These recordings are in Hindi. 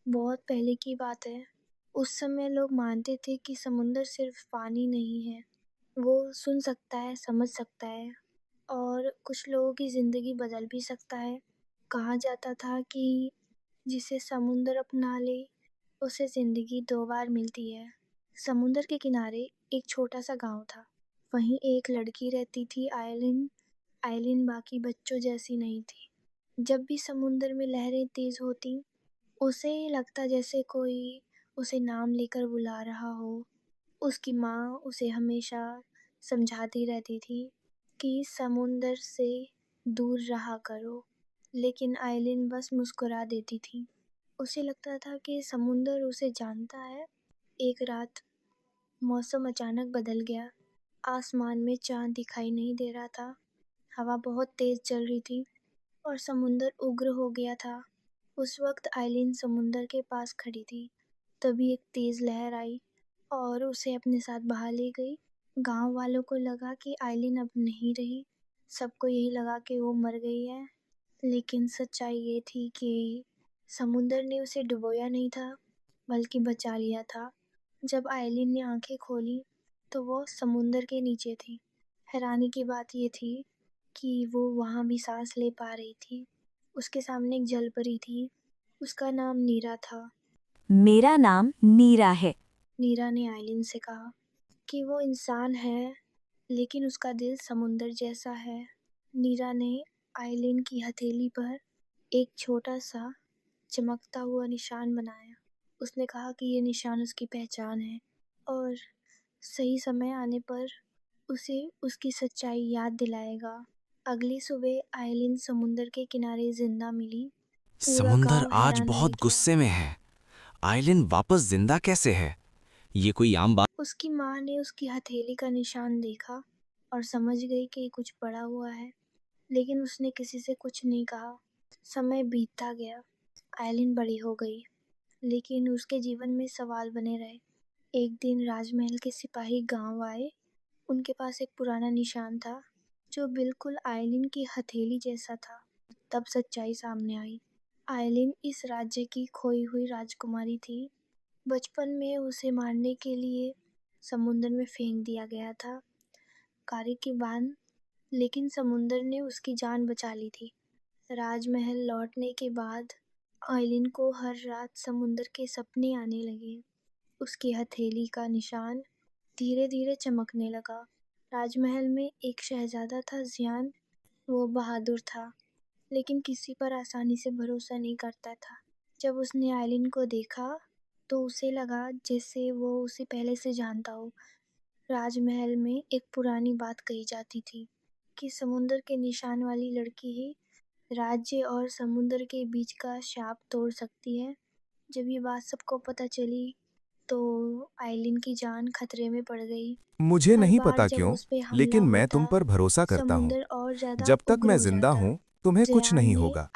बहुत पहले की बात है। उस समय लोग मानते थे कि समुंदर सिर्फ पानी नहीं है, वो सुन सकता है, समझ सकता है और कुछ लोगों की ज़िंदगी बदल भी सकता है। कहा जाता था कि जिसे समुंदर अपना ले, उसे ज़िंदगी 2 बार मिलती है। समुंदर के किनारे एक छोटा-सा गाँव था। वहीं एक लड़की रहती थी आइलिन। आइलिन बाकी बच्चों जैसी नहीं थी। जब भी समुंदर में लहरें तेज़ होतीं, उसे लगता जैसे कोई उसे नाम लेकर बुला रहा हो। उसकी माँ उसे हमेशा समझाती रहती थी कि समुंदर से दूर रहा करो, लेकिन आइलिन बस मुस्कुरा देती थी। उसे लगता था कि समुंदर उसे जानता है। एक रात मौसम अचानक बदल गया। आसमान में चाँद दिखाई नहीं दे रहा था। हवा बहुत तेज़ चल रही थी और समुंदर उग्र हो गया था। उस वक्त आइलिन समुंदर के पास खड़ी थी। तभी एक तेज़ लहर आई और उसे अपने साथ बहा ले गई। गांव वालों को लगा कि आइलिन अब नहीं रही। सबको यही लगा कि वो मर गई है। लेकिन सच्चाई ये थी कि समुंदर ने उसे डुबोया नहीं था, बल्कि बचा लिया था। जब आइलिन ने आंखें खोली, तो वो समुंदर के नीचे थी। हैरानी की बात ये थी कि वो वहाँ भी सांस ले पा रही थी। उसके सामने एक जलपरी थी। उसका नाम नीरा था। मेरा नाम नीरा है। नीरा ने आइलिन से कहा कि वो इंसान है, लेकिन उसका दिल समुंदर जैसा है। नीरा ने आइलिन की हथेली पर एक छोटा सा चमकता हुआ निशान बनाया। उसने कहा कि ये निशान उसकी पहचान है और सही समय आने पर उसे उसकी सच्चाई याद दिलाएगा। अगली सुबह आइलिन समुंदर के किनारे जिंदा मिली। पूरा समुंदर गांव आज हैरान रह बहुत गया। गुस्से में है। आइलिन वापस जिंदा कैसे है? ये कोई आम बात? उसकी माँ ने उसकी हथेली का निशान देखा और समझ गई कि कुछ पड़ा हुआ है, लेकिन उसने किसी से कुछ नहीं कहा। समय बीतता गया। आइलिन बड़ी हो गई, लेकिन उसके जीवन में सवाल बने रहे। एक दिन राजमहल के सिपाही गांव आए। उनके पास एक पुराना निशान था, जो बिल्कुल आइलिन की हथेली जैसा था। तब सच्चाई सामने आई। आइलिन इस राज्य की खोई हुई राजकुमारी थी। बचपन में उसे मारने के लिए समुंदर में फेंक दिया गया था, कारे की बांध। लेकिन समुंदर ने उसकी जान बचा ली थी। राजमहल लौटने के बाद आइलिन को हर रात समुंदर के सपने आने लगे। उसकी हथेली का निशान धीरे धीरे चमकने लगा। राजमहल में एक शहजादा था, जियान। वो बहादुर था, लेकिन किसी पर आसानी से भरोसा नहीं करता था। जब उसने आइलिन को देखा, तो उसे लगा जैसे वो उसे पहले से जानता हो। राजमहल में एक पुरानी बात कही जाती थी कि समुंदर के निशान वाली लड़की ही राज्य और समुंदर के बीच का शाप तोड़ सकती है। जब ये बात सबको पता चली, तो आइलिन की जान खतरे में पड़ गई। मुझे हर नहीं बार पता जब क्यों, उस पे हमला लेकिन मैं तुम होता, पर भरोसा करता हूँ। समुंदर और ज़्यादा जब तक उग्र मैं हो जिंदा जाता। हूँ, तुम्हें कुछ जयान नहीं ने होगा।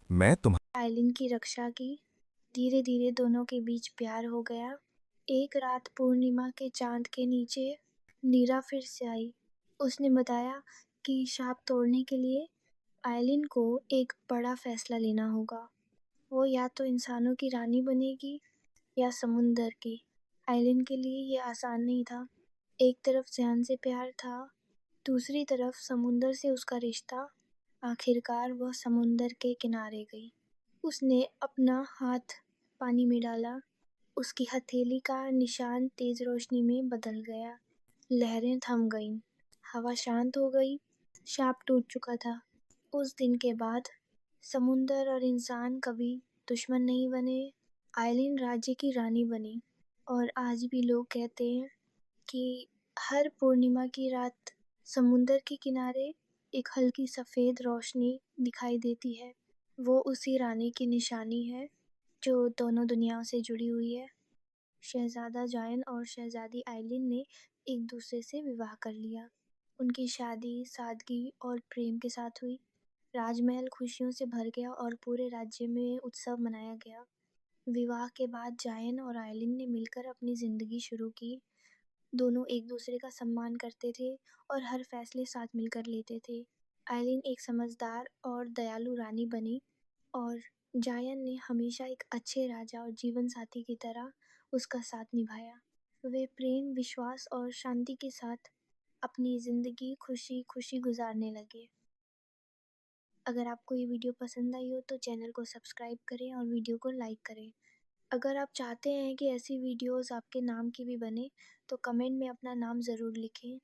मैं तुम्हारा आइलिन की रक्षा की। धीरे धीरे दोनों के बीच प्यार हो गया। एक रात पूर्णिमा के चांद के नीचे नीरा फिर से आई। उसने बताया कि शाप तोड़ने के लिए आइलिन को एक बड़ा फैसला लेना होगा। वो या तो इंसानों की रानी बनेगी या समुंदर की। आइलिन के लिए ये आसान नहीं था। एक तरफ जयान से प्यार था, दूसरी तरफ समुंदर से उसका रिश्ता। आखिरकार वह समुंदर के किनारे गई। उसने अपना हाथ पानी में डाला। उसकी हथेली का निशान तेज रोशनी में बदल गया। लहरें थम गईं। हवा शांत हो गई। शाप टूट चुका था। उस दिन के बाद समुंदर और इंसान कभी दुश्मन नहीं बने। आइलिन राज्य की रानी बनी और आज भी लोग कहते हैं कि हर पूर्णिमा की रात समुंदर के किनारे एक हल्की सफ़ेद रोशनी दिखाई देती है। वो उसी रानी की निशानी है जो दोनों दुनियाओं से जुड़ी हुई है। शहज़ादा जायन और शहज़ादी आइलिन ने एक दूसरे से विवाह कर लिया। उनकी शादी सादगी और प्रेम के साथ हुई। राजमहल खुशियों से भर गया और पूरे राज्य में उत्सव मनाया गया। विवाह के बाद जायन और आइलिन ने मिलकर अपनी ज़िंदगी शुरू की। दोनों एक दूसरे का सम्मान करते थे और हर फैसले साथ मिलकर लेते थे। आइलिन एक समझदार और दयालु रानी बनी और जायन ने हमेशा एक अच्छे राजा और जीवन साथी की तरह उसका साथ निभाया। वे प्रेम, विश्वास और शांति के साथ अपनी ज़िंदगी खुशी-खुशी गुज़ारने लगे। अगर आपको ये वीडियो पसंद आई हो तो चैनल को सब्सक्राइब करें और वीडियो को लाइक करें। अगर आप चाहते हैं कि ऐसी वीडियोज़ आपके नाम की भी बने तो कमेंट में अपना नाम ज़रूर लिखें।